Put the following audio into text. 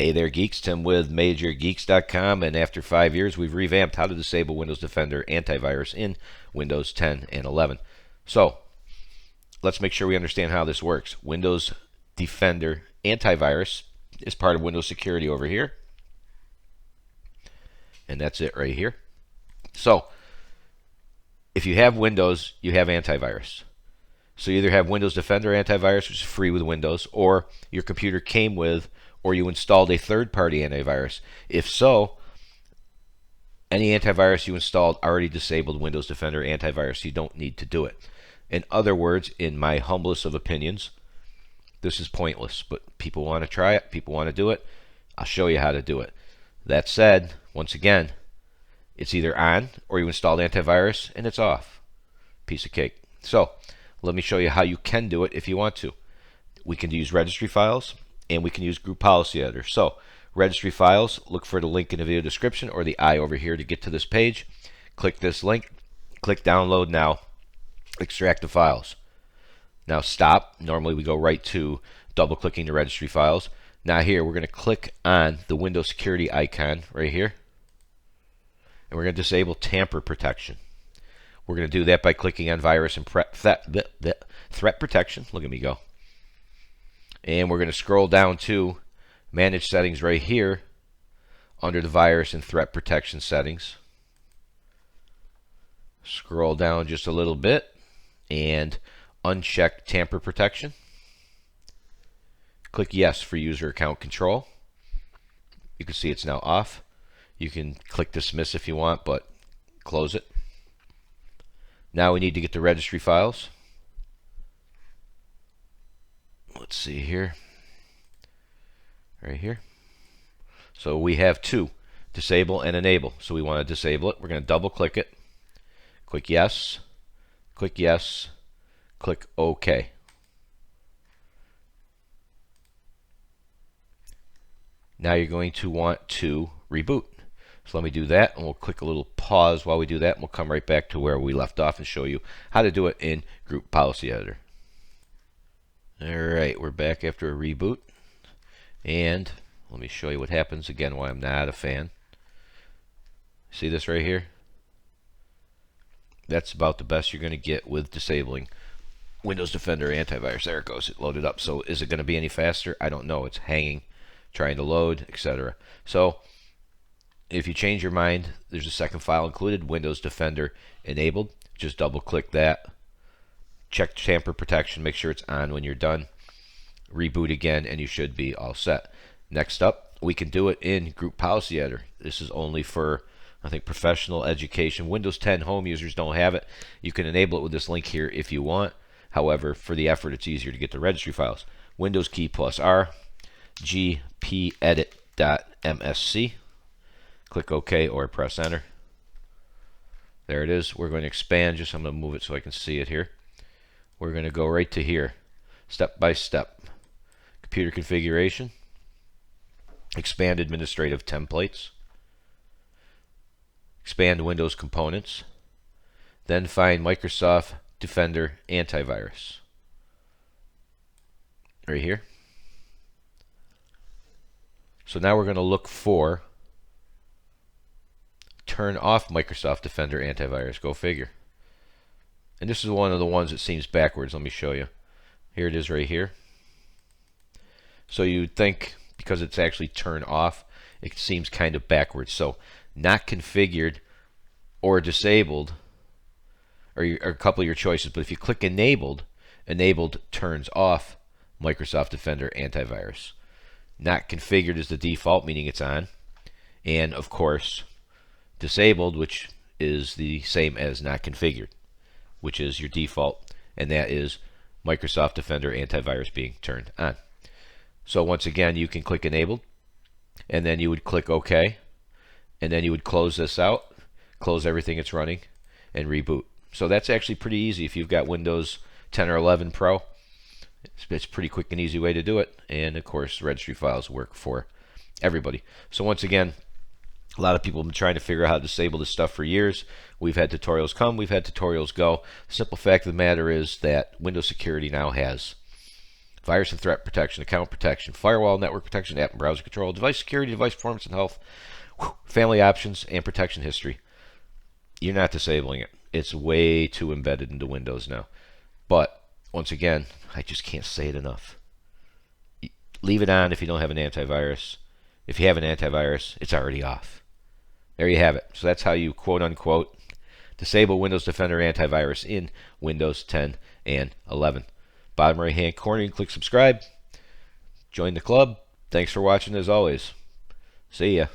Hey there, geeks. Tim with MajorGeeks.com, and after 5 years, we've revamped how to disable Windows Defender Antivirus in Windows 10 and 11. So, let's make sure we understand how this works. Windows Defender Antivirus is part of Windows Security over here, and that's it right here. So, if you have Windows, you have antivirus. So you either have Windows Defender Antivirus, which is free with Windows, or your computer came with, or you installed a third-party antivirus. If so, any antivirus you installed already disabled Windows Defender Antivirus. You don't need to do it. In other words, in my humblest of opinions, this is pointless. But people want to try it. People want to do it. I'll show you how to do it. That said, once again, it's either on or you installed antivirus and it's off. Piece of cake. So let me show you how you can do it if you want to. We can use registry files and we can use group policy editor. So registry files, look for the link in the video description or the I over here to get to this page. Click this link, click download now, extract the files. Now stop. Normally we go right to double clicking the registry files. Now here we're going to click on the Windows security icon right here. And we're going to disable tamper protection. We're going to do that by clicking on virus and threat protection. Look at me go. And we're going to scroll down to manage settings right here under the virus and threat protection settings. Scroll down just a little bit and uncheck tamper protection. Click yes for user account control. You can see it's now off. You can click dismiss if you want, but close it. Now we need to get the registry files. Let's see here. Right here. So we have two, disable and enable. So we want to disable it. We're going to double click it. Click yes. Click yes. Click OK. Now you're going to want to reboot. So let me do that, and we'll click a little pause while we do that, and we'll come right back to where we left off and show you how to do it in Group Policy Editor. Alright, we're back after a reboot, and let me show you what happens again why I'm not a fan. See this right here? That's about the best you're going to get with disabling Windows Defender Antivirus. There it goes, it loaded up. So is it going to be any faster? I don't know. It's hanging, trying to load, etc. So if you change your mind, there's a second file included, Windows Defender enabled. Just double click that. Check tamper protection, make sure it's on when you're done. Reboot again, and you should be all set. Next up, we can do it in Group Policy Editor. This is only for, I think, professional education. Windows 10 home users don't have it. You can enable it with this link here if you want. However, for the effort, it's easier to get the registry files. Windows key plus R, gpedit.msc. Click OK or press enter. There it is. We're going to expand. Just I'm going to move it so I can see it here. We're going to go right to here. Step by step. Computer configuration. Expand administrative templates. Expand Windows components. Then find Microsoft Defender Antivirus. Right here. So now we're going to look for turn off Microsoft Defender Antivirus. Go figure. And this is one of the ones that seems backwards. Let me show you. Here it is right here. So you'd think because it's actually turned off, it seems kind of backwards. So not configured or disabled are a couple of your choices. But if you click enabled, enabled turns off Microsoft Defender Antivirus. Not configured is the default, meaning it's on. And of course, disabled, which is the same as not configured, which is your default, and that is Microsoft Defender Antivirus being turned on. So once again, you can click enabled, and then you would click OK, and then you would close this out, close everything it's running, and reboot. So that's actually pretty easy if you've got Windows 10 or 11 Pro. It's a pretty quick and easy way to do it, and of course, registry files work for everybody. So once again, a lot of people have been trying to figure out how to disable this stuff for years. We've had tutorials come, we've had tutorials go. The simple fact of the matter is that Windows Security now has virus and threat protection, account protection, firewall, network protection, app and browser control, device security, device performance and health, family options, and protection history. You're not disabling it. It's way too embedded into Windows now. But once again, I just can't say it enough. Leave it on if you don't have an antivirus. If you have an antivirus, it's already off. There you have it. So that's how you quote unquote disable Windows Defender Antivirus in Windows 10 and 11. Bottom right hand corner, you can click subscribe. Join the club. Thanks for watching as always. See ya.